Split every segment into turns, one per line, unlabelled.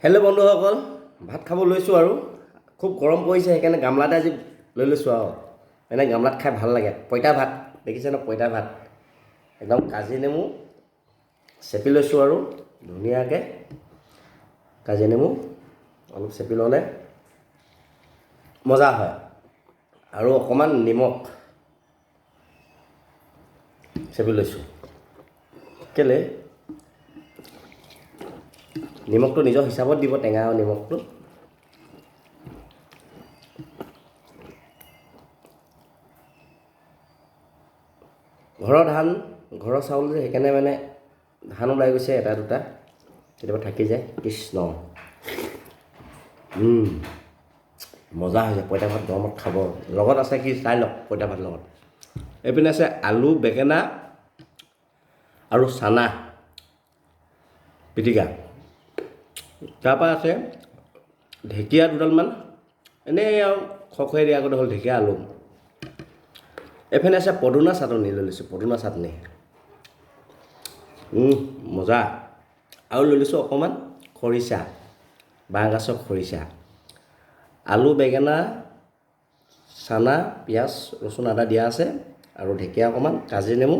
Hello' বন্ধুসকল, ভাত খাব লৈছোঁ আৰু খুব গৰম পৰিছে সেইকাৰণে গামলাতে আজি লৈ লৈছোঁ আৰু মানে গামলাত খাই ভাল লাগে। পঁইতা ভাত দেখিছে ন, পঁইতা ভাত একদম কাজি নেমু চেপি লৈছোঁ আৰু ধুনীয়াকৈ কাজি নেমু অলপ চেপি ল'লে মজা হয়। আৰু অকণমান নিমখ চেপি লৈছোঁ। কেলৈ নিমখটো নিজৰ হিচাপত দিব, টেঙা আৰু নিমখটো। ঘৰৰ ধান, ঘৰৰ চাউল যে সেইকাৰণে মানে ধান ওলাই গৈছে এটা দুটা, কেতিয়াবা থাকি যায়। কৃষ্ণ মজা হৈছে পঁইতা ভাত গৰমত খাব। লগত আছে কি চাই লওক, পঁইতা ভাত লগত এইপিনে আছে আলু, বেঙেনা আৰু চানা পিটিকা। তাৰপৰা আছে ঢেকীয়া দুডালমান, এনেই আৰু খৰখৰীয়া দিয়া আগতে হ'ল ঢেকীয়া আলু। এইপিনে আছে পদুনা চাটনি লৈ লৈছোঁ, পদুনা চাটনি মজা। আৰু লৈ লৈছোঁ অকণমান খৰিচা, বাঁহগাজৰ খৰিচা। আলু, বেঙেনা, চানা, পিঁয়াজ, ৰচুন, আদা দিয়া আছে আৰু ঢেকীয়া অকণমান, কাজি নেমু।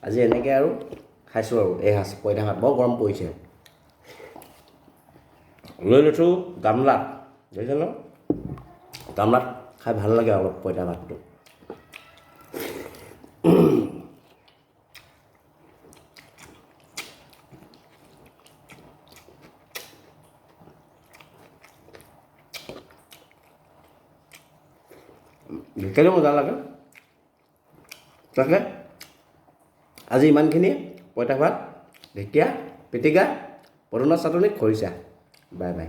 আজি এনেকৈ আৰু খাইছোঁ আৰু এই সাঁজ পঁইতা ভাত। বৰ গৰম পৰিছে। লৈ লৈছোঁ গামলাত, দেখিছে ন, গামলাত খাই ভাল লাগে অলপ পঁইতা ভাতটো। ঢেকীয়াটো মজা লাগে। তাকে আজি ইমানখিনিয়ে, পঁইতা ভাত, ঢেকীয়া পিটিকা, পদুনা চাটনি, খৰিচা। Bye bye.